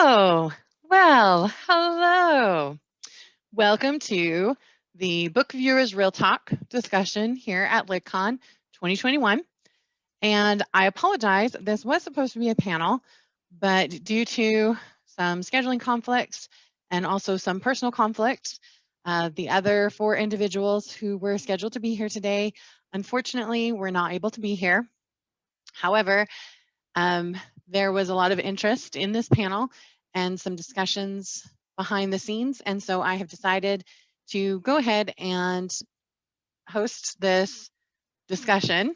Oh, well, hello. Welcome to the Book Viewers Real Talk discussion here at LitCon 2021. And I apologize, this was supposed to be a panel, but due to some scheduling conflicts and also some personal conflicts, the other four individuals who were scheduled to be here today, unfortunately, were not able to be here. However, um, there was a lot of interest in this panel and some discussions behind the scenes. And so I have decided to go ahead and host this discussion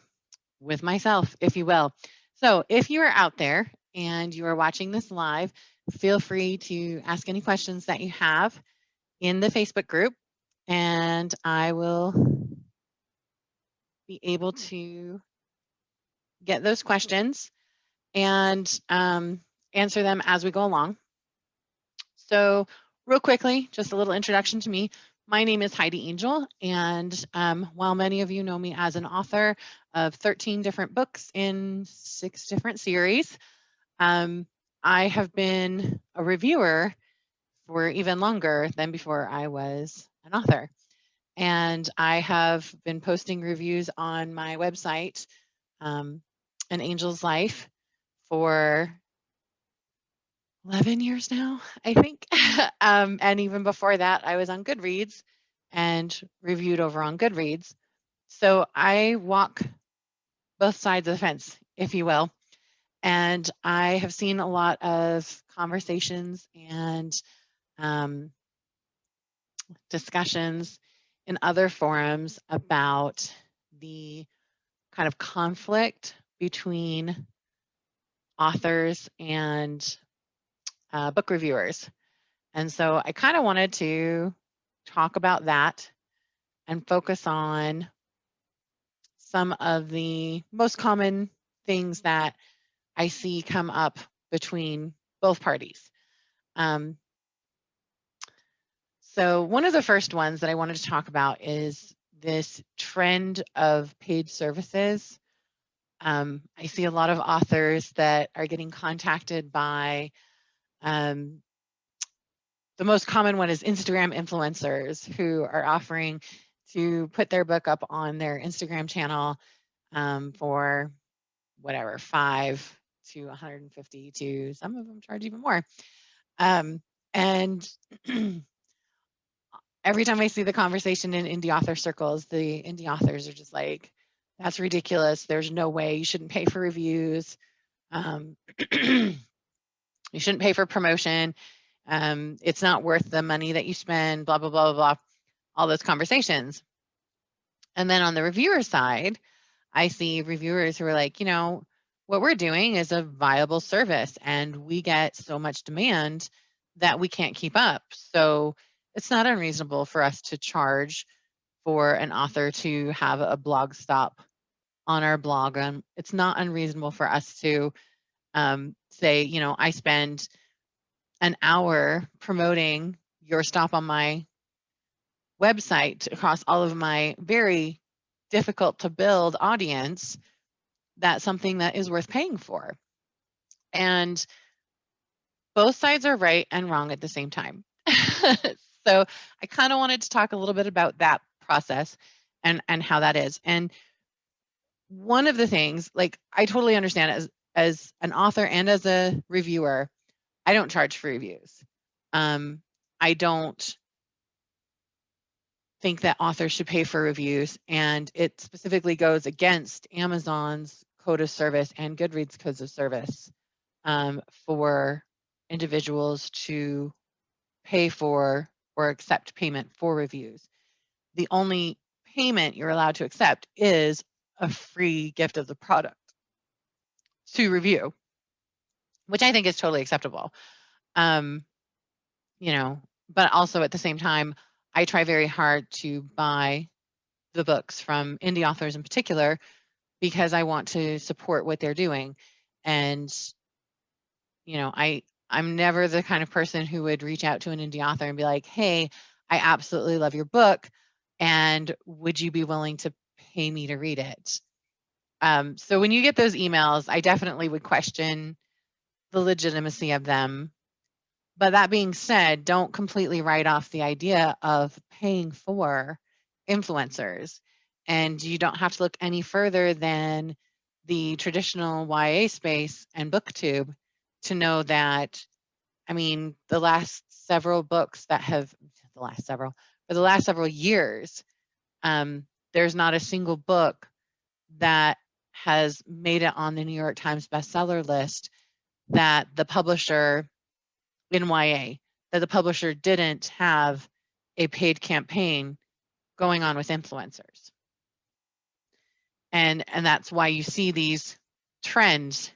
with myself, if you will. So if you are out there and you are watching this live, feel free to ask any questions that you have in the Facebook group, and I will be able to get those questions and answer them as we go along. So real quickly, just a little introduction to me. My name is Heidi Angell, and while many of you know me as an author of 13 different books in 6 different series, I have been a reviewer for even longer than before I was an author. And I have been posting reviews on my website, An Angel's Life, for 11 years now, I think. And even before that, I was on Goodreads and reviewed over on Goodreads. So I walk both sides of the fence, if you will. And I have seen a lot of conversations and um, discussions in other forums about the kind of conflict between authors and book reviewers. And so I kind of wanted to talk about that and focus on some of the most common things that I see come up between both parties. Um, so one of the first ones that I wanted to talk about is this trend of paid services. I see a lot of authors that are getting contacted by um, the most common one is Instagram influencers who are offering to put their book up on their Instagram channel for whatever, 5 to 150 to some of them charge even more. And every time I see the conversation in indie author circles, the indie authors are just like, that's ridiculous. There's no way you shouldn't pay for reviews. You shouldn't pay for promotion. It's not worth the money that you spend, blah, blah, blah, blah, blah, all those conversations. And then on the reviewer side, I see reviewers who are like, what we're doing is a viable service and we get so much demand that we can't keep up. So it's not unreasonable for us to charge for an author to have a blog stop on our blog. It's not unreasonable for us to say, I spend an hour promoting your stop on my website across all of my very difficult to build audience. That's something that is worth paying for. And both sides are right and wrong at the same time. So I kind of wanted to talk a little bit about that process and how that is. And one of the things, like, I totally understand as an author and as a reviewer, I don't charge for reviews. I don't think that authors should pay for reviews, and it specifically goes against Amazon's code of service and Goodreads codes of service for individuals to pay for or accept payment for reviews. The only payment you're allowed to accept is a free gift of the product to review, which I think is totally acceptable. But also at the same time, I try very hard to buy the books from indie authors in particular because I want to support what they're doing. And, I'm never the kind of person who would reach out to an indie author and be like, hey, I absolutely love your book. And would you be willing to pay me to read it? So when you get those emails, I definitely would question the legitimacy of them. But that being said, don't completely write off the idea of paying for influencers. And you don't have to look any further than the traditional YA space and BookTube to know that, I mean, the last several books that have, the last several, for the last several years, there's not a single book that has made it on the New York Times bestseller list that the publisher in YA, that the publisher didn't have a paid campaign going on with influencers. And that's why you see these trends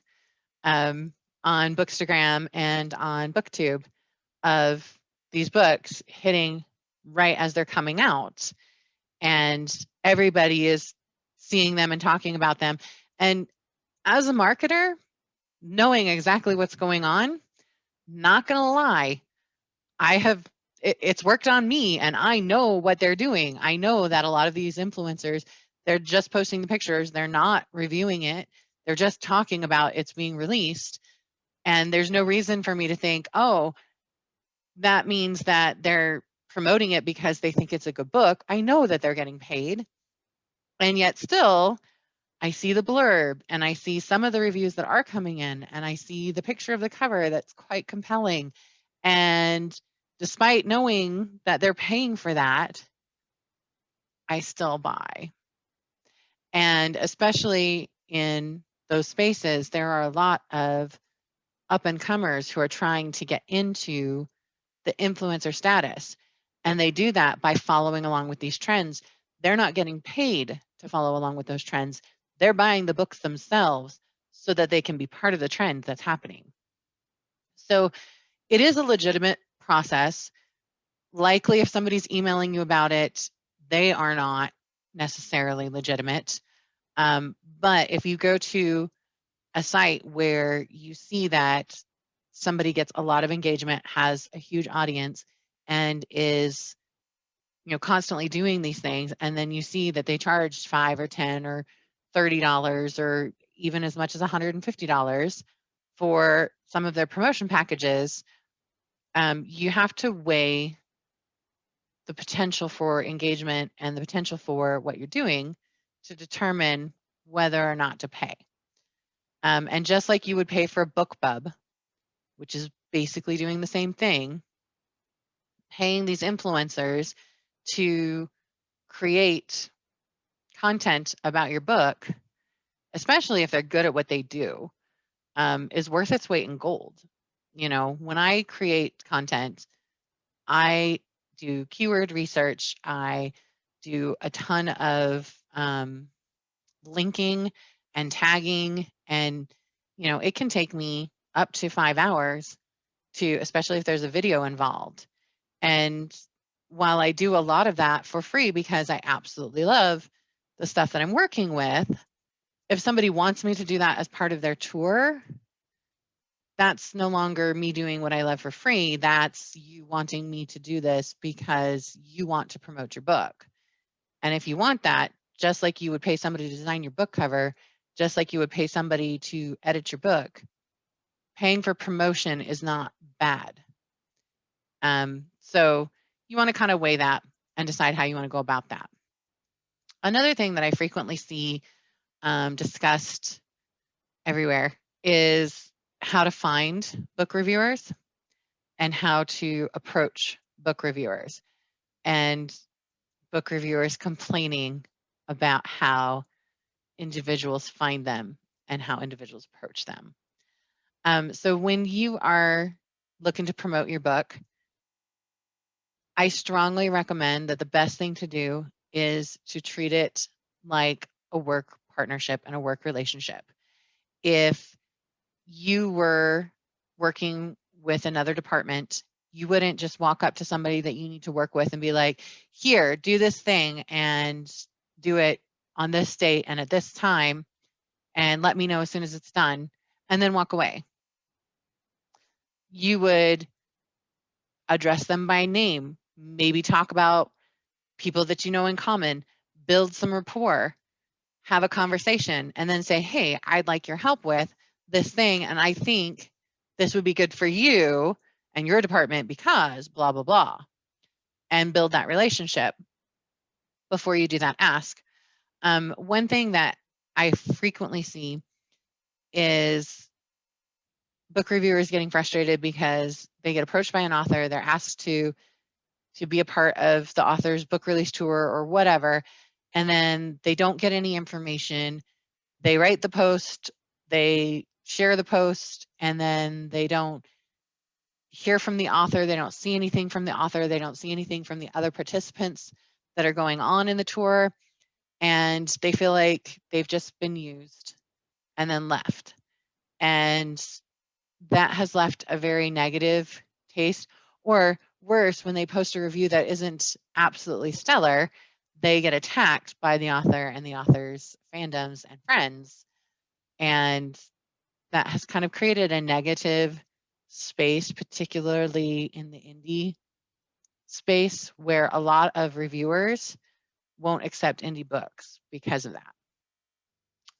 on Bookstagram and on BookTube of these books hitting right as they're coming out. And everybody is seeing them and talking about them. And as a marketer, knowing exactly what's going on, not going to lie, it's worked on me, and I know what they're doing. I know that a lot of these influencers, they're just posting the pictures. They're not reviewing it. They're just talking about it's being released. And there's no reason for me to think, oh, that means that they're promoting it because they think it's a good book. I know that they're getting paid. And yet still, I see the blurb and I see some of the reviews that are coming in, and I see the picture of the cover that's quite compelling. And despite knowing that they're paying for that, I still buy. And especially in those spaces, there are a lot of up and comers who are trying to get into the influencer status. And they do that by following along with these trends. They're not getting paid to follow along with those trends. They're buying the books themselves so that they can be part of the trend that's happening. So it is a legitimate process. Likely, if somebody's emailing you about it, they are not necessarily legitimate. But if you go to a site where you see that somebody gets a lot of engagement, has a huge audience, and is, constantly doing these things, and then you see that they charged $5 or $10 or $30 or even as much as $150 for some of their promotion packages, you have to weigh the potential for engagement and the potential for what you're doing to determine whether or not to pay. And just like you would pay for a BookBub, which is basically doing the same thing, paying these influencers to create content about your book, especially if they're good at what they do, is worth its weight in gold. When I create content, I do keyword research. I do a ton of linking and tagging, and it can take me up to 5 hours to, especially if there's a video involved. And while I do a lot of that for free because I absolutely love the stuff that I'm working with, if somebody wants me to do that as part of their tour, that's no longer me doing what I love for free. That's you wanting me to do this because you want to promote your book. And if you want that, just like you would pay somebody to design your book cover, just like you would pay somebody to edit your book, paying for promotion is not bad. So you want to kind of weigh that and decide how you want to go about that. Another thing that I frequently see discussed everywhere is how to find book reviewers and how to approach book reviewers, and book reviewers complaining about how individuals find them and how individuals approach them. So when you are looking to promote your book, I strongly recommend that the best thing to do is to treat it like a work partnership and a work relationship. If you were working with another department, you wouldn't just walk up to somebody that you need to work with and be like, here, do this thing and do it on this date and at this time, and let me know as soon as it's done, and then walk away. You would address them by name, maybe talk about people that you know in common, build some rapport, have a conversation, and then say, hey, I'd like your help with this thing, and I think this would be good for you, and your department because blah, blah, blah, and build that relationship before you do that ask. One thing that I frequently see is book reviewers getting frustrated because they get approached by an author, they're asked to be a part of the author's book release tour or whatever, and then they don't get any information. They write the post, they share the post, and then they don't hear from the author, they don't see anything from the author, they don't see anything from the other participants that are going on in the tour, and they feel like they've just been used and then left. And that has left a very negative taste. Or worse, when they post a review that isn't absolutely stellar, they get attacked by the author and the author's fandoms and friends. And that has kind of created a negative space, particularly in the indie space, where a lot of reviewers won't accept indie books because of that.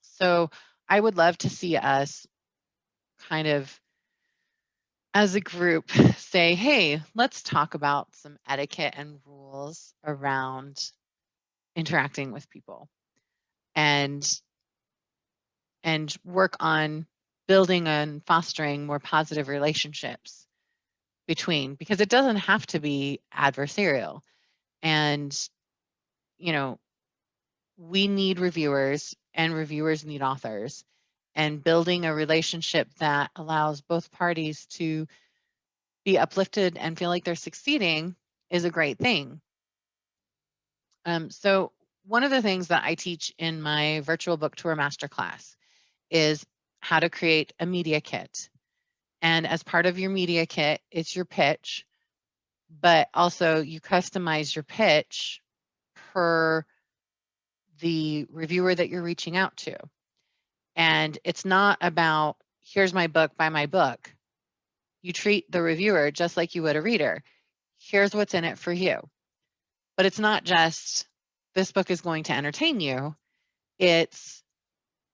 So I would love to see us kind of as a group say, hey, let's talk about some etiquette and rules around interacting with people and work on building and fostering more positive relationships between, because it doesn't have to be adversarial. And, you know, we need reviewers and reviewers need authors, and building a relationship that allows both parties to be uplifted and feel like they're succeeding is a great thing. So one of the things that I teach in my virtual book tour masterclass is how to create a media kit. And as part of your media kit, it's your pitch, but also you customize your pitch per the reviewer that you're reaching out to. And it's not about, here's my book, buy my book. You treat the reviewer just like you would a reader. Here's what's in it for you. But it's not just, this book is going to entertain you. It's,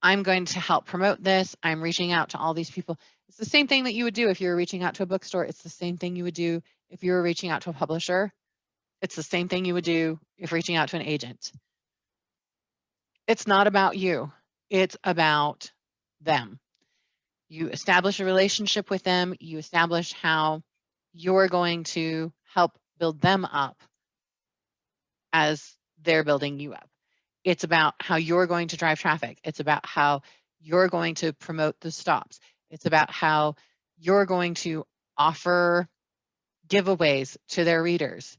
I'm going to help promote this. I'm reaching out to all these people. It's the same thing that you would do if you were reaching out to a bookstore. It's the same thing you would do if you were reaching out to a publisher. It's the same thing you would do if reaching out to an agent. It's not about you. It's about them. You establish a relationship with them. You establish how you're going to help build them up as they're building you up. It's about how you're going to drive traffic. It's about how you're going to promote the stops. It's about how you're going to offer giveaways to their readers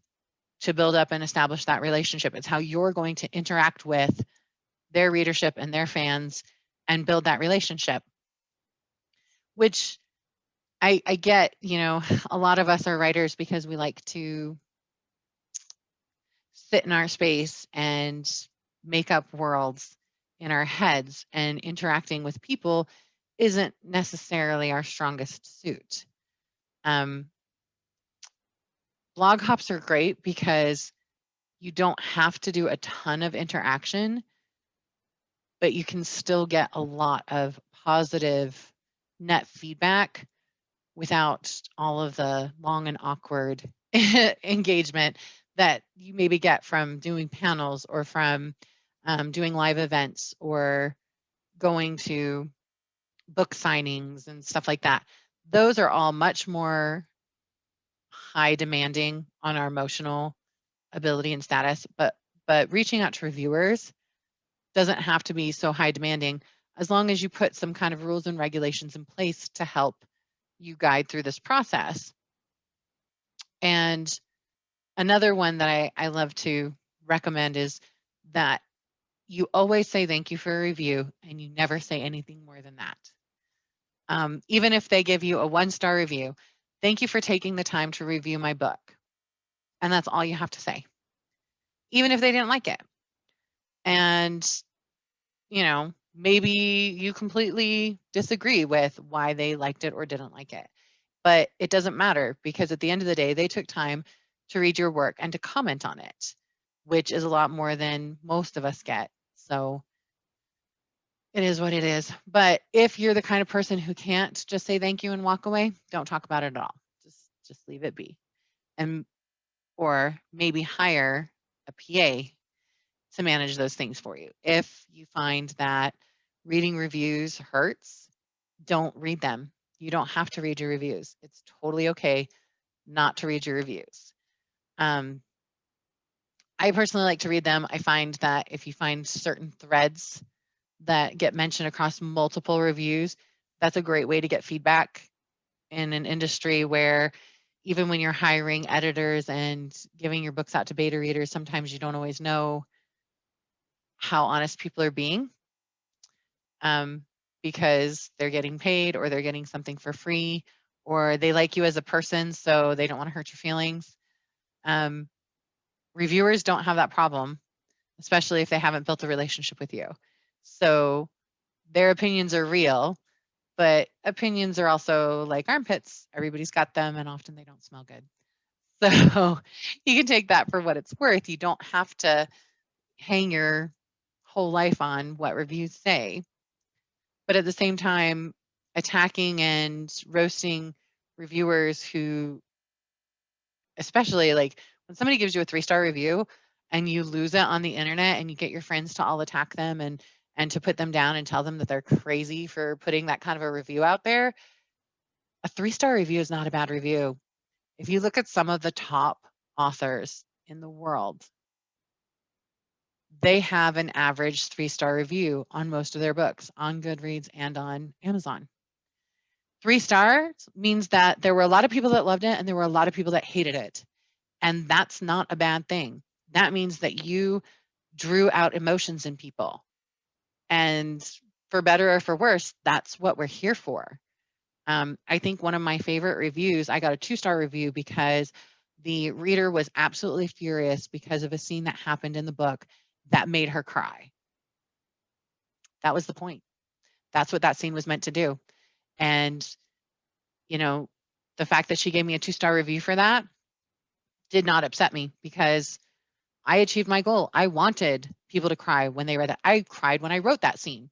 to build up and establish that relationship. It's how you're going to interact with their readership and their fans and build that relationship, which I get, you know, a lot of us are writers because we like to sit in our space and make up worlds in our heads, and interacting with people isn't necessarily our strongest suit. Blog hops are great because you don't have to do a ton of interaction, but you can still get a lot of positive net feedback without all of the long and awkward engagement that you maybe get from doing panels or from doing live events or going to book signings and stuff like that. Those are all much more high demanding on our emotional ability and status, but reaching out to reviewers doesn't have to be so high demanding, as long as you put some kind of rules and regulations in place to help you guide through this process. And another one that I love to recommend is that you always say thank you for a review, and you never say anything more than that. Even if they give you a 1-star review, thank you for taking the time to review my book. And that's all you have to say, even if they didn't like it. And, you know, maybe you completely disagree with why they liked it or didn't like it, but it doesn't matter, because at the end of the day, they took time to read your work and to comment on it, which is a lot more than most of us get. So it is what it is. But if you're the kind of person who can't just say thank you and walk away, don't talk about it at all. Just just leave it be. Or maybe hire a PA to manage those things for you. If you find that reading reviews hurts, don't read them. You don't have to read your reviews. It's totally okay not to read your reviews. I personally like to read them. I find that if you find certain threads that get mentioned across multiple reviews, that's a great way to get feedback in an industry where even when you're hiring editors and giving your books out to beta readers, sometimes you don't always know how honest people are being, because they're getting paid or they're getting something for free or they like you as a person, so they don't want to hurt your feelings. Reviewers don't have that problem, especially if they haven't built a relationship with you. So their opinions are real, but opinions are also like armpits. Everybody's got them, and often they don't smell good. So you can take that for what it's worth. You don't have to hang your whole life on what reviews say. But at the same time, attacking and roasting reviewers who, especially like when somebody gives you a 3-star review and you lose it on the internet and you get your friends to all attack them and to put them down and tell them that they're crazy for putting that kind of a review out there, a 3-star review is not a bad review. If you look at some of the top authors in the world, they have an average 3-star review on most of their books on Goodreads and on Amazon. 3 stars means that there were a lot of people that loved it and there were a lot of people that hated it. And that's not a bad thing. That means that you drew out emotions in people. And for better or for worse, that's what we're here for. I think one of my favorite reviews, I got a 2-star review because the reader was absolutely furious because of a scene that happened in the book that made her cry. That was the point. That's what that scene was meant to do. And, you know, the fact that she gave me a 2-star review for that did not upset me because I achieved my goal. I wanted people to cry when they read that. I cried when I wrote that scene.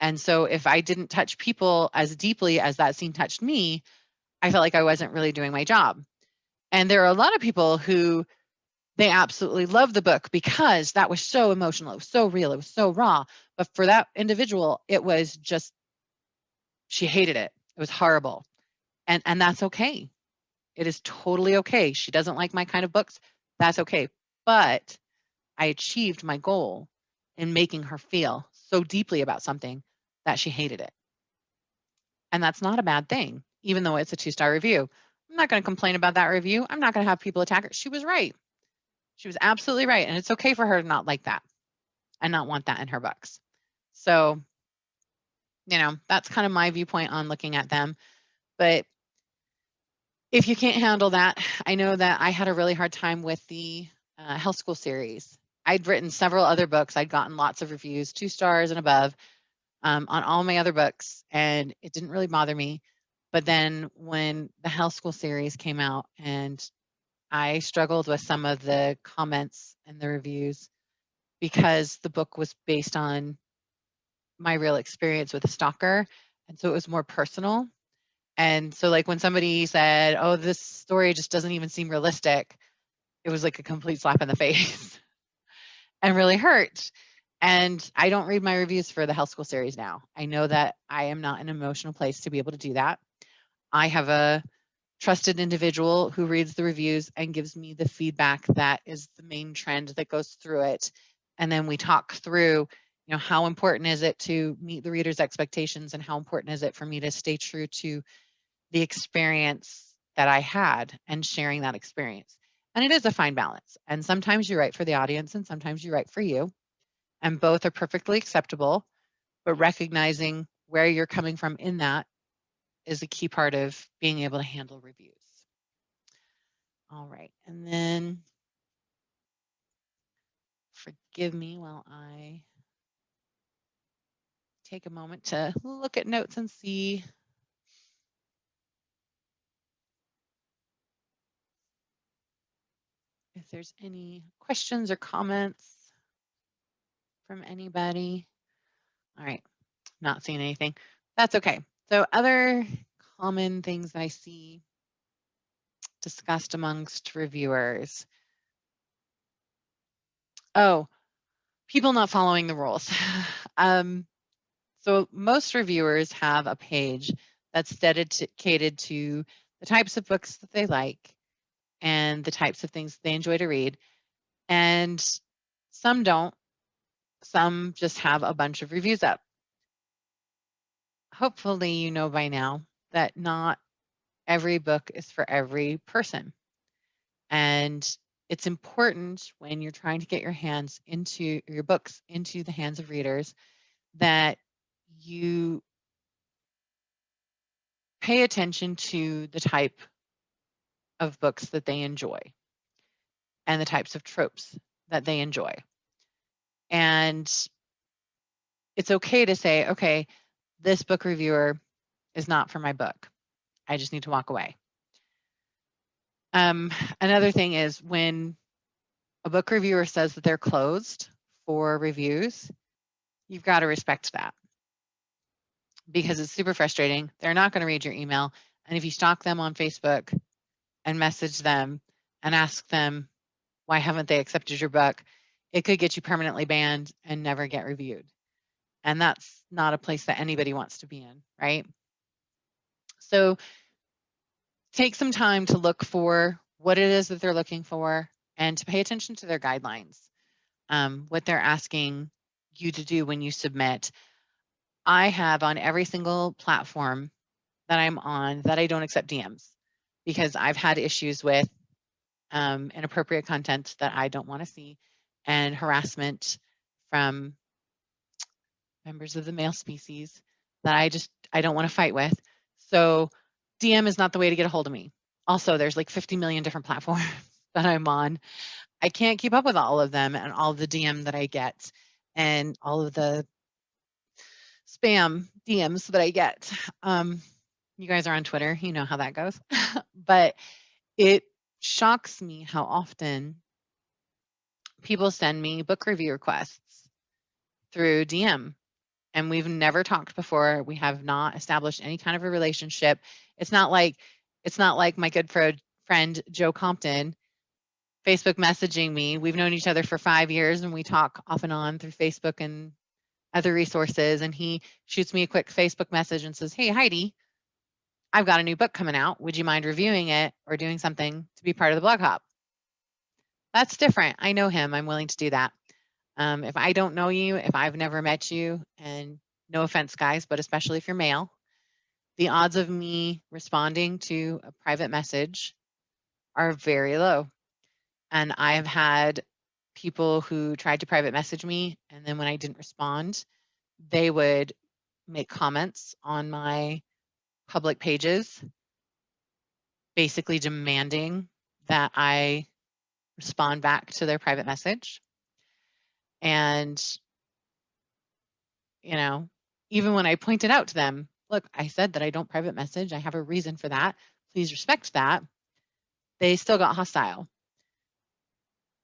And so if I didn't touch people as deeply as that scene touched me, I felt like I wasn't really doing my job. And there are a lot of people who they absolutely love the book because that was so emotional. It was so real. It was so raw. But for that individual, it was just, she hated it. It was horrible. And that's okay. It is totally okay. She doesn't like my kind of books. That's okay. But I achieved my goal in making her feel so deeply about something that she hated it. And that's not a bad thing, even though it's a 2-star review. I'm not going to complain about that review. I'm not going to have people attack her. She was right. She was absolutely right. And it's okay for her to not like that and not want that in her books. So, that's kind of my viewpoint on looking at them. But if you can't handle that, I know that I had a really hard time with the health school series. I'd written several other books. I'd gotten lots of reviews, 2 stars and above, on all my other books, and it didn't really bother me. But then when the health school series came out and I struggled with some of the comments and the reviews because the book was based on my real experience with a stalker. And so it was more personal. And so like when somebody said, "Oh, this story just doesn't even seem realistic," it was like a complete slap in the face and really hurt. And I don't read my reviews for the health school series now. I know that I am not in an emotional place to be able to do that. I have a trusted individual who reads the reviews and gives me the feedback that is the main trend that goes through it. And then we talk through, how important is it to meet the reader's expectations and how important is it for me to stay true to the experience that I had and sharing that experience. And it is a fine balance. And sometimes you write for the audience and sometimes you write for you. And both are perfectly acceptable, but recognizing where you're coming from in that is a key part of being able to handle reviews. All right. And then forgive me while I take a moment to look at notes and see if there's any questions or comments from anybody. All right. Not seeing anything. That's okay. So other common things that I see discussed amongst reviewers. Oh, people not following the rules. So most reviewers have a page that's dedicated to the types of books that they like and the types of things they enjoy to read. And some don't. Some just have a bunch of reviews up. Hopefully, you know by now that not every book is for every person. And it's important when you're trying to get your books into the hands of readers that you pay attention to the type of books that they enjoy and the types of tropes that they enjoy. And it's okay to say, okay, this book reviewer is not for my book. I just need to walk away. Another thing is when a book reviewer says that they're closed for reviews, you've got to respect that because it's super frustrating. They're not going to read your email. And if you stalk them on Facebook and message them and ask them, why haven't they accepted your book? It could get you permanently banned and never get reviewed. And that's not a place that anybody wants to be in, right? So take some time to look for what it is that they're looking for and to pay attention to their guidelines, what they're asking you to do when you submit. I have on every single platform that I'm on that I don't accept DMs because I've had issues with inappropriate content that I don't want to see and harassment from members of the male species that I don't want to fight with. So DM is not the way to get a hold of me. Also, there's like 50 million different platforms that I'm on. I can't keep up with all of them and all of the DM that I get and all of the spam DMs that I get. You guys are on Twitter, you know how that goes. But it shocks me how often people send me book review requests through DM. And we've never talked before. We have not established any kind of a relationship. It's not like my good friend Joe Compton Facebook messaging me. We've known each other for 5 years and we talk off and on through Facebook and other resources. And he shoots me a quick Facebook message and says, "Hey, Heidi, I've got a new book coming out. Would you mind reviewing it or doing something to be part of the blog hop?" That's different. I know him. I'm willing to do that. If I don't know you, if I've never met you, and no offense, guys, but especially if you're male, the odds of me responding to a private message are very low. And I've had people who tried to private message me, and then when I didn't respond, they would make comments on my public pages, basically demanding that I respond back to their private message. And, you know, even when I pointed out to them, look, I said that I don't private message. I have a reason for that. Please respect that. They still got hostile.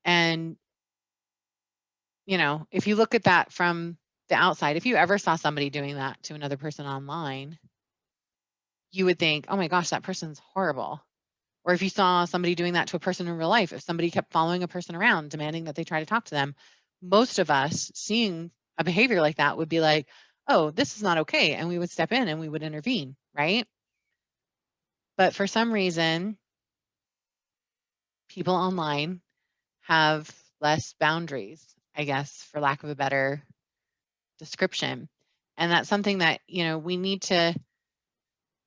And, you know, if you look at that from the outside, if you ever saw somebody doing that to another person online, you would think, oh my gosh, that person's horrible. Or if you saw somebody doing that to a person in real life, if somebody kept following a person around demanding that they try to talk to them, most of us seeing a behavior like that would be like, oh, this is not okay. And we would step in and we would intervene, right? But for some reason, people online have less boundaries, I guess, for lack of a better description. And that's something that, you know, we need to,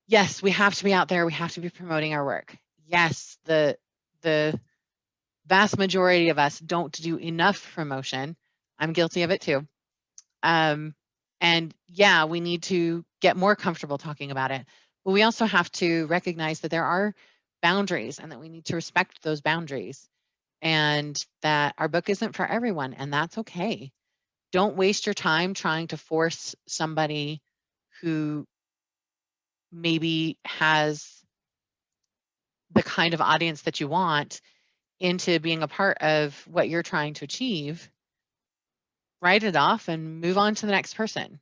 yes, we have to be out there. We have to be promoting our work. Yes, the vast majority of us don't do enough promotion. I'm guilty of it too. And yeah, we need to get more comfortable talking about it. But we also have to recognize that there are boundaries and that we need to respect those boundaries and that our book isn't for everyone, and that's okay. Don't waste your time trying to force somebody who maybe has the kind of audience that you want into being a part of what you're trying to achieve. Write it off and move on to the next person.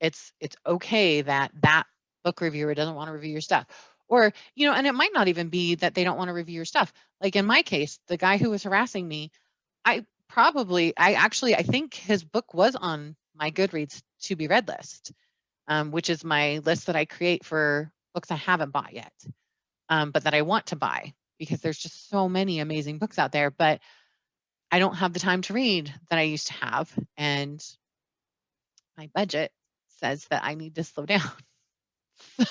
It's okay that that book reviewer doesn't want to review your stuff. Or, and it might not even be that they don't want to review your stuff. Like in my case, the guy who was harassing me, I think his book was on my Goodreads to be read list, which is my list that I create for books I haven't bought yet, but that I want to buy because there's just so many amazing books out there, but I don't have the time to read that I used to have. And my budget says that I need to slow down.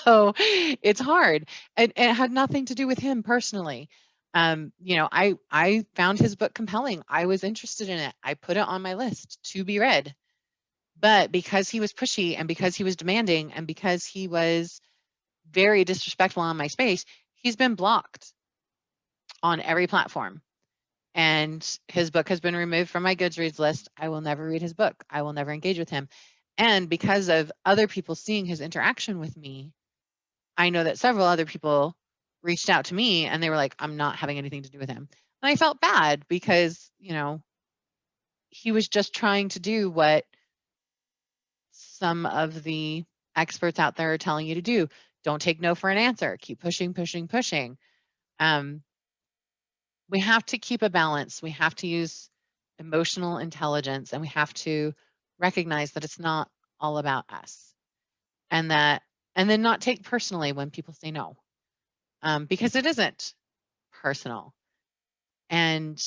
So it's hard. And it had nothing to do with him personally. I found his book compelling. I was interested in it. I put it on my list to be read. But because he was pushy and because he was demanding and because he was very disrespectful on my space, he's been blocked on every platform. And his book has been removed from my Goodreads list. I will never read his book. I will never engage with him. And because of other people seeing his interaction with me, I know that several other people reached out to me and they were like, I'm not having anything to do with him. And I felt bad because, he was just trying to do what some of the experts out there are telling you to do. Don't take no for an answer. Keep pushing, pushing, pushing. We have to keep a balance. We have to use emotional intelligence and we have to recognize that it's not all about us and then not take personally when people say no, because it isn't personal. And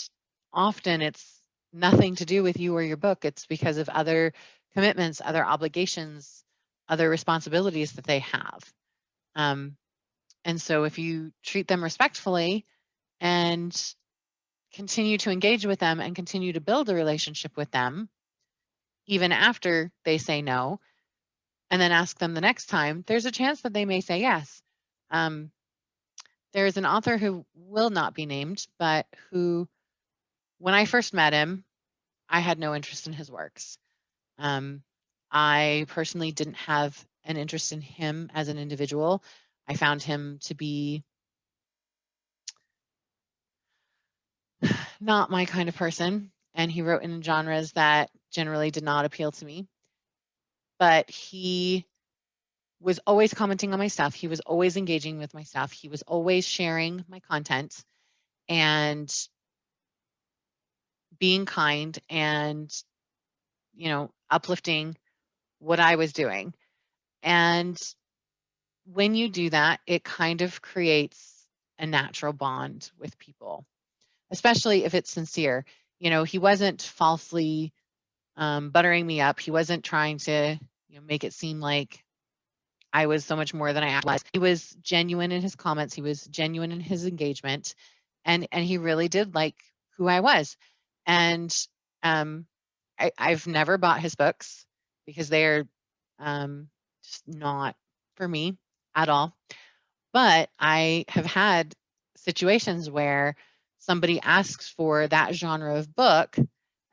often it's nothing to do with you or your book. It's because of other commitments, other obligations, other responsibilities that they have. And so if you treat them respectfully and continue to engage with them and continue to build a relationship with them, even after they say no, and then ask them the next time, there's a chance that they may say yes. There's an author who will not be named, but who, when I first met him, I had no interest in his works. I personally didn't have an interest in him as an individual. I found him to be not my kind of person, and he wrote in genres that generally did not appeal to me. But he was always commenting on my stuff. He was always engaging with my stuff. He was always sharing my content and being kind and, uplifting what I was doing. And when you do that, it kind of creates a natural bond with people, especially if it's sincere. He wasn't falsely buttering me up. He wasn't trying to make it seem like I was so much more than I actually was. He was genuine in his comments. He was genuine in his engagement, and he really did like who I was. And I've never bought his books because they're just not for me at all. But I have had situations where somebody asks for that genre of book,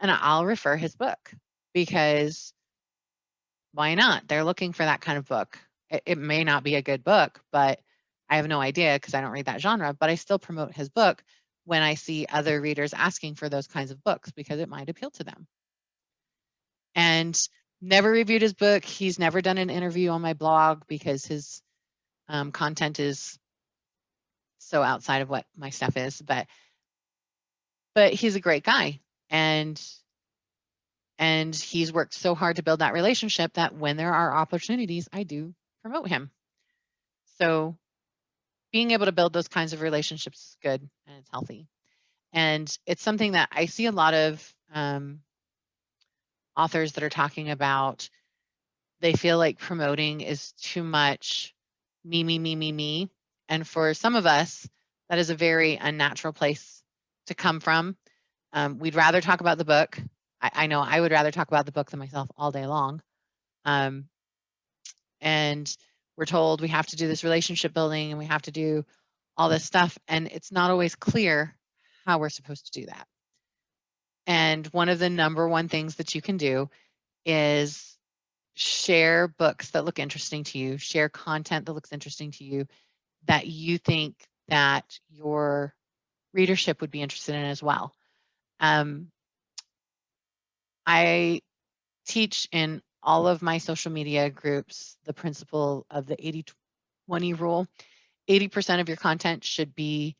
and I'll refer his book because why not? They're looking for that kind of book. It may not be a good book, but I have no idea because I don't read that genre, but I still promote his book when I see other readers asking for those kinds of books because it might appeal to them. And never reviewed his book. He's never done an interview on my blog because his content is so outside of what my stuff is, but he's a great guy. And he's worked so hard to build that relationship that when there are opportunities, I do promote him. So being able to build those kinds of relationships is good and it's healthy. And it's something that I see a lot of authors that are talking about. They feel like promoting is too much me, me, me, me, me. And for some of us, that is a very unnatural place to come from. We'd rather talk about the book. I know I would rather talk about the book than myself all day long. And we're told we have to do this relationship building and we have to do all this stuff. And it's not always clear how we're supposed to do that. And one of the number one things that you can do is share books that look interesting to you, share content that looks interesting to you, that you think that your readership would be interested in as well. I teach in all of my social media groups the principle of the 80-20 rule. 80% of your content should be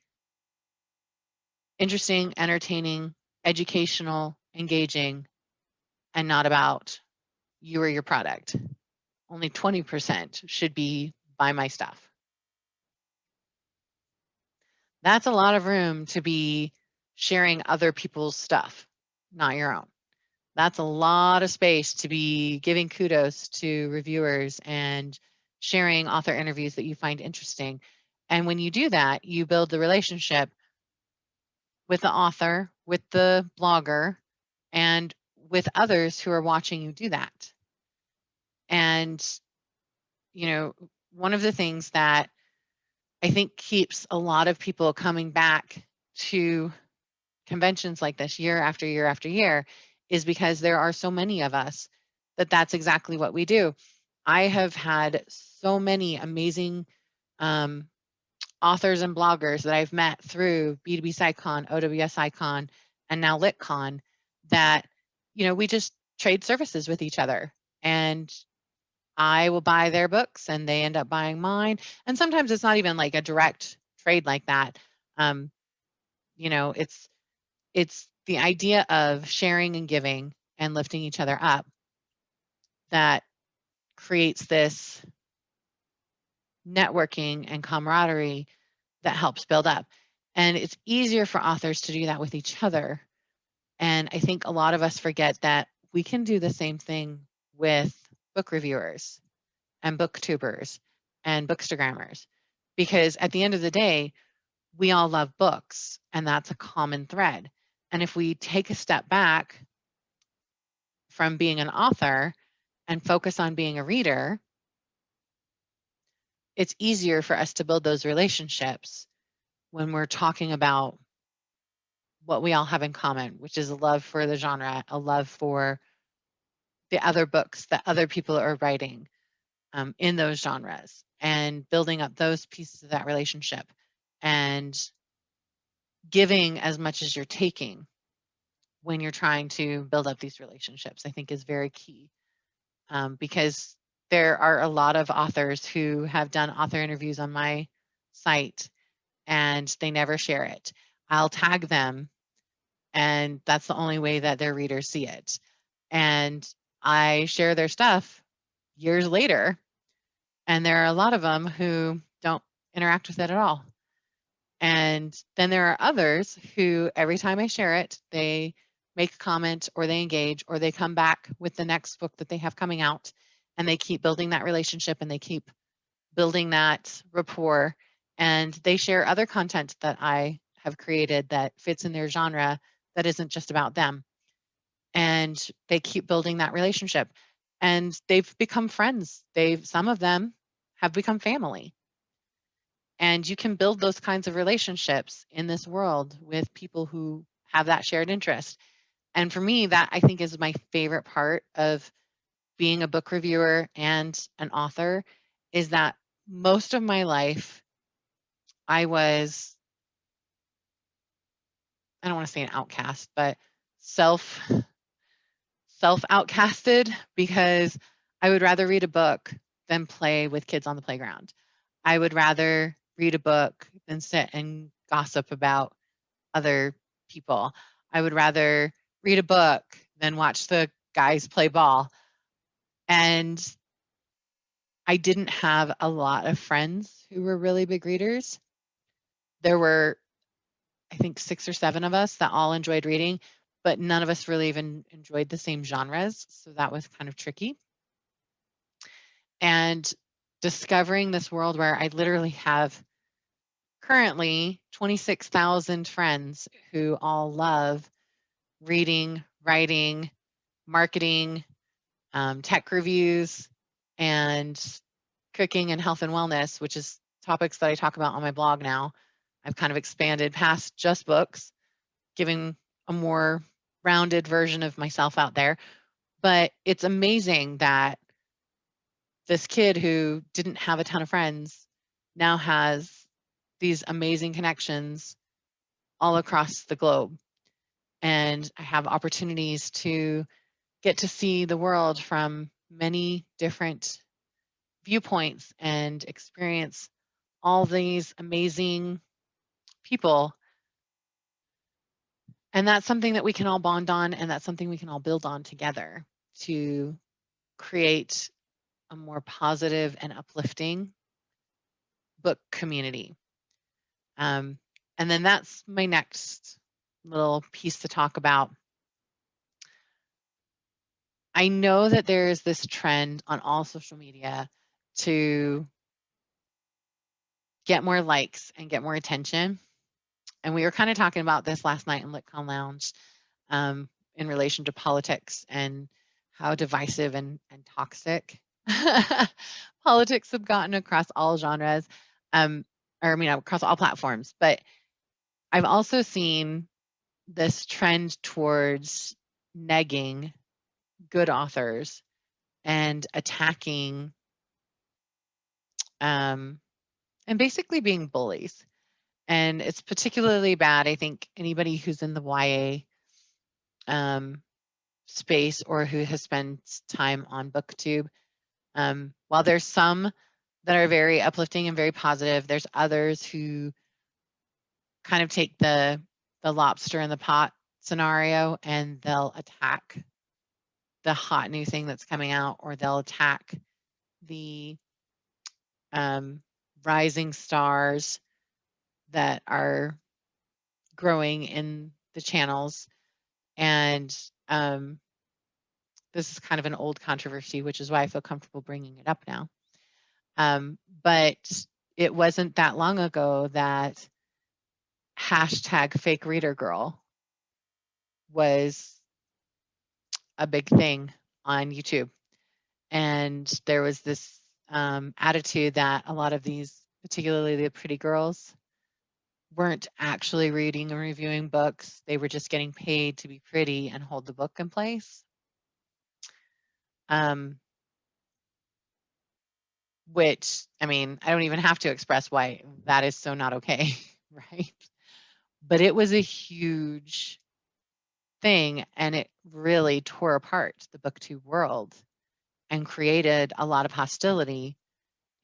interesting, entertaining, educational, engaging, and not about you or your product. Only 20% should be buy my stuff. That's a lot of room to be sharing other people's stuff, not your own. That's a lot of space to be giving kudos to reviewers and sharing author interviews that you find interesting. And when you do that, you build the relationship with the author, with the blogger, and with others who are watching you do that. And, you know, one of the things that I think keeps a lot of people coming back to conventions like this year after year after year is because there are so many of us that that's exactly what we do. I have had so many amazing authors and bloggers that I've met through B2B SciCon, OWS SciCon, and now LitCon that, you know, we just trade services with each other. And I will buy their books and they end up buying mine. And sometimes it's not even like a direct trade like that. You know, it's the idea of sharing and giving and lifting each other up that creates this networking and camaraderie that helps build up. And it's easier for authors to do that with each other. And I think a lot of us forget that we can do the same thing with book reviewers and booktubers and bookstagrammers. Because at the end of the day, we all love books, and that's a common thread. And if we take a step back from being an author and focus on being a reader, it's easier for us to build those relationships when we're talking about what we all have in common, which is a love for the genre, a love for the other books that other people are writing in those genres, and building up those pieces of that relationship and giving as much as you're taking when you're trying to build up these relationships, I think is very key. Because there are a lot of authors who have done author interviews on my site and they never share it. I'll tag them, and that's the only way that their readers see it. And I share their stuff years later, and there are a lot of them who don't interact with it at all. And then there are others who, every time I share it, they make a comment or they engage or they come back with the next book that they have coming out, and they keep building that relationship and they keep building that rapport, and they share other content that I have created that fits in their genre that isn't just about them. And they keep building that relationship, and they've become friends. Some of them have become family. And you can build those kinds of relationships in this world with people who have that shared interest. And for me, that I think is my favorite part of being a book reviewer and an author, is that most of my life I was, I don't want to say an outcast, but self outcasted, because I would rather read a book than play with kids on the playground. I would rather read a book than sit and gossip about other people. I would rather read a book than watch the guys play ball. And I didn't have a lot of friends who were really big readers. There were, I think, 6 or 7 of us that all enjoyed reading, but none of us really even enjoyed the same genres. So that was kind of tricky. And discovering this world where I literally have currently 26,000 friends who all love reading, writing, marketing, tech reviews, and cooking and health and wellness, which is topics that I talk about on my blog now. I've kind of expanded past just books, giving a more rounded version of myself out there. But it's amazing that this kid who didn't have a ton of friends now has these amazing connections all across the globe. And I have opportunities to get to see the world from many different viewpoints and experience all these amazing people. And that's something that we can all bond on, and that's something we can all build on together to create a more positive and uplifting book community. And then that's my next little piece to talk about. I know that there is this trend on all social media to get more likes and get more attention. And we were kind of talking about this last night in LitCon Lounge in relation to politics and how divisive and toxic politics have gotten across all genres, across all platforms. But I've also seen this trend towards negging good authors and attacking and basically being bullies. And it's particularly bad, I think, anybody who's in the YA space or who has spent time on BookTube. While there's some that are very uplifting and very positive, there's others who kind of take the lobster in the pot scenario and they'll attack the hot new thing that's coming out, or they'll attack the rising stars that are growing in the channels. And this is kind of an old controversy, which is why I feel comfortable bringing it up now. But it wasn't that long ago that hashtag fake reader girl was a big thing on YouTube. And there was this attitude that a lot of these, particularly the pretty girls, weren't actually reading and reviewing books. They were just getting paid to be pretty and hold the book in place. Which, I mean, I don't even have to express why that is so not okay, right? But it was a huge thing, and it really tore apart the BookTube world and created a lot of hostility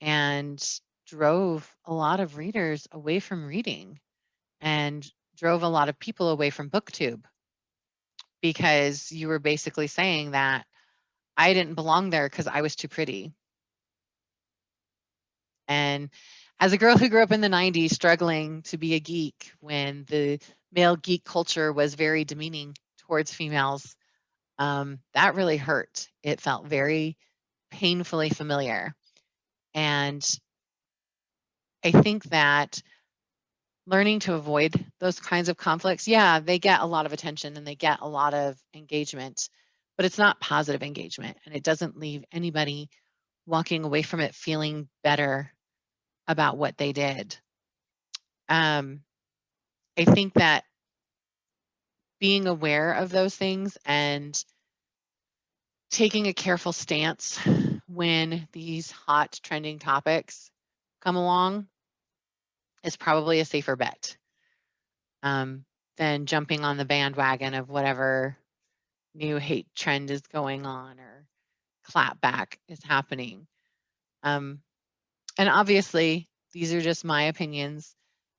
and drove a lot of readers away from reading and drove a lot of people away from BookTube, because you were basically saying that I didn't belong there because I was too pretty. And as a girl who grew up in the 90s struggling to be a geek when the male geek culture was very demeaning towards females, that really hurt. It felt very painfully familiar. And I think that learning to avoid those kinds of conflicts, yeah, they get a lot of attention and they get a lot of engagement, but it's not positive engagement, and it doesn't leave anybody walking away from it feeling better about what they did. I think that being aware of those things and taking a careful stance when these hot trending topics come along is probably a safer bet than jumping on the bandwagon of whatever new hate trend is going on or clapback is happening. And obviously, these are just my opinions,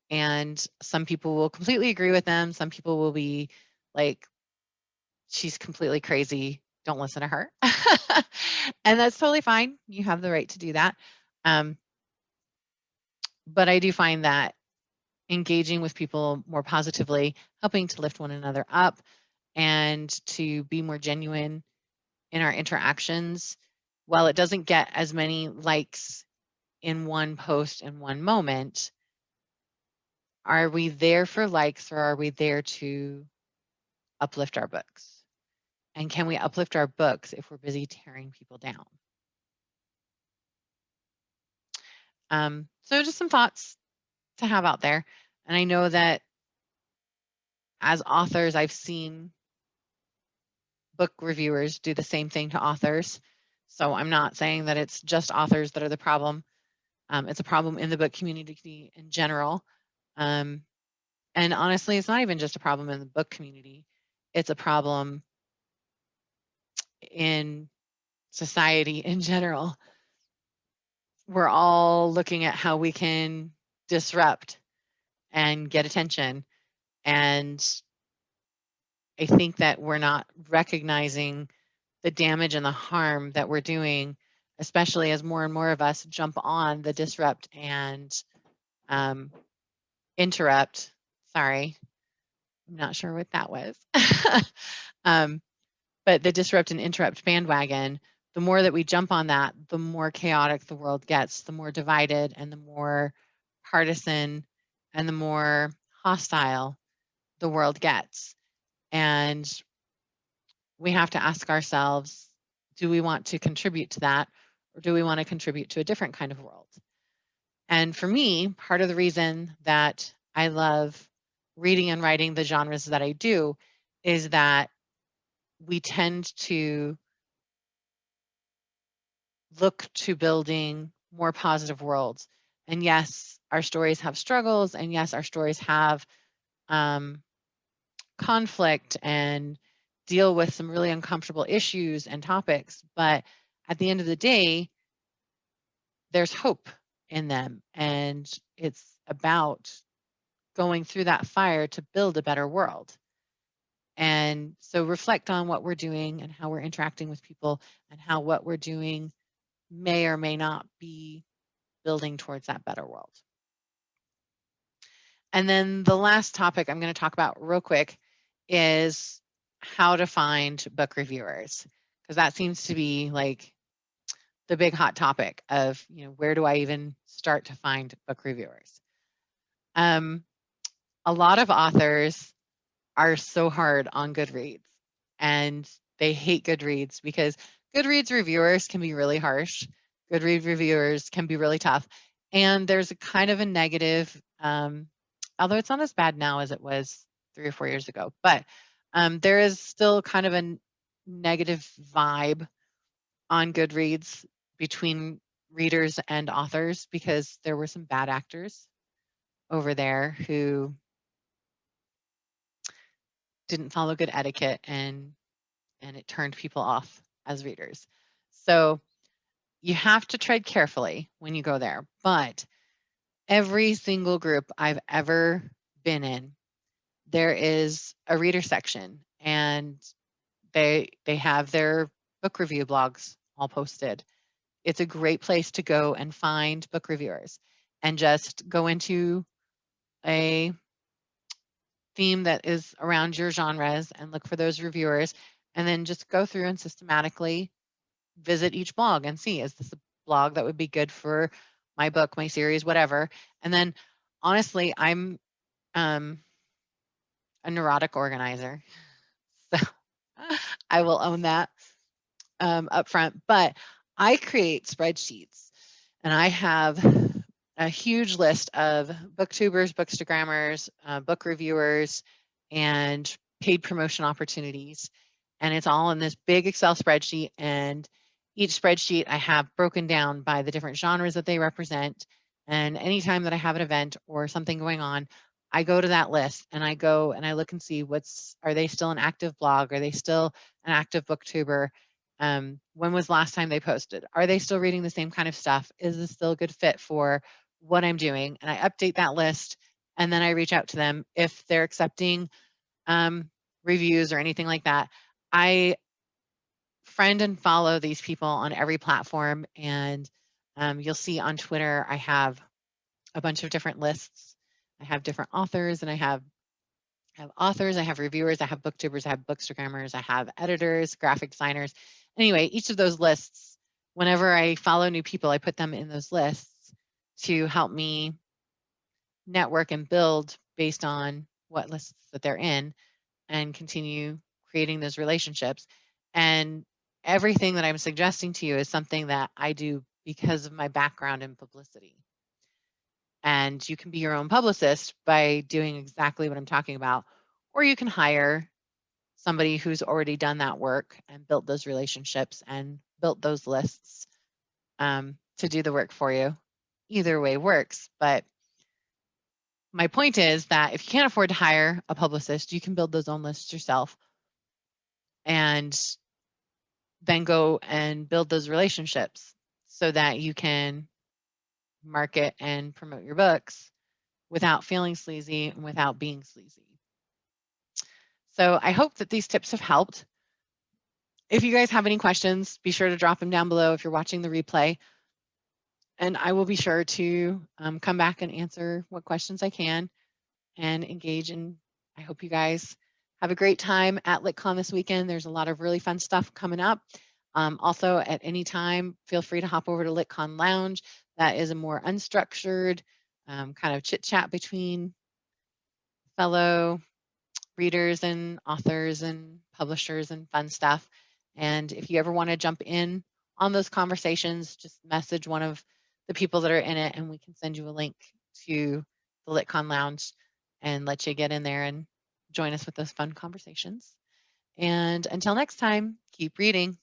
and some people will completely agree with them. Some people will be like, she's completely crazy, don't listen to her. And that's totally fine. You have the right to do that. But I do find that engaging with people more positively, helping to lift one another up, and to be more genuine in our interactions, while it doesn't get as many likes in one post in one moment, are we there for likes, or are we there to uplift our books? And can we uplift our books if we're busy tearing people down? So just some thoughts to have out there. And I know that as authors, I've seen book reviewers do the same thing to authors. So I'm not saying that it's just authors that are the problem. It's a problem in the book community in general. And honestly, it's not even just a problem in the book community. It's a problem in society in general. we're all looking at how we can disrupt and get attention. And I think that we're not recognizing the damage and the harm that we're doing, especially as more and more of us jump on the disrupt and um, interrupt. Sorry, I'm not sure what that was. um, but the disrupt and interrupt bandwagon, the more that we jump on that, the more chaotic the world gets, the more divided and the more partisan and the more hostile the world gets. And we have to ask ourselves, do we want to contribute to that, or do we want to contribute to a different kind of world? And for me, part of the reason that I love reading and writing the genres that I do is that we tend to look to building more positive worlds. And yes, our stories have struggles, and yes, our stories have um, conflict and deal with some really uncomfortable issues and topics. But at the end of the day, there's hope in them. And it's about going through that fire to build a better world. And so reflect on what we're doing and how we're interacting with people and how what we're doing may or may not be building towards that better world. And then the last topic I'm going to talk about real quick is how to find book reviewers, because that seems to be like the big hot topic of, where do I even start to find book reviewers? A lot of authors are so hard on Goodreads, and they hate Goodreads because Goodreads reviewers can be really harsh. Goodreads reviewers can be really tough. And there's a kind of a negative, although it's not as bad now as it was 3 or 4 years ago, but there is still kind of a negative vibe on Goodreads between readers and authors because there were some bad actors over there who didn't follow good etiquette and it turned people off as readers. So you have to tread carefully when you go there. But every single group I've ever been in, there is a reader section, and they have their book review blogs all posted. It's a great place to go and find book reviewers and just go into a theme that is around your genres and look for those reviewers, and then just go through and systematically visit each blog and see, is this a blog that would be good for my book, my series, whatever. And then honestly, I'm a neurotic organizer, so I will own that up front. But I create spreadsheets, and I have a huge list of booktubers, bookstagrammers, book reviewers, and paid promotion opportunities. And it's all in this big Excel spreadsheet. And each spreadsheet I have broken down by the different genres that they represent. And anytime that I have an event or something going on, I go to that list and I go and I look and see are they still an active blog? Are they still an active booktuber? When was the last time they posted? Are they still reading the same kind of stuff? Is this still a good fit for what I'm doing? And I update that list, and then I reach out to them if they're accepting reviews or anything like that. I friend and follow these people on every platform, and you'll see on Twitter I have a bunch of different lists. I have different authors, and I have authors, I have reviewers, I have booktubers, I have bookstagrammers, I have editors, graphic designers. Anyway, each of those lists, whenever I follow new people, I put them in those lists to help me network and build based on what lists that they're in and continue creating those relationships. And everything that I'm suggesting to you is something that I do because of my background in publicity. And you can be your own publicist by doing exactly what I'm talking about, or you can hire somebody who's already done that work and built those relationships and built those lists to do the work for you. Either way works. But my point is that if you can't afford to hire a publicist, you can build those own lists yourself and then go and build those relationships so that you can market and promote your books without feeling sleazy and without being sleazy. So I hope that these tips have helped. If you guys have any questions, be sure to drop them down below if you're watching the replay. And I will be sure to come back and answer what questions I can and engage. And I hope you guys have a great time at LitCon this weekend. There's a lot of really fun stuff coming up. Also, at any time, feel free to hop over to LitCon Lounge. That is a more unstructured kind of chit chat between fellow readers and authors and publishers and fun stuff. And if you ever want to jump in on those conversations, just message one of the people that are in it and we can send you a link to the LitCon Lounge and let you get in there and join us with those fun conversations. And until next time, keep reading.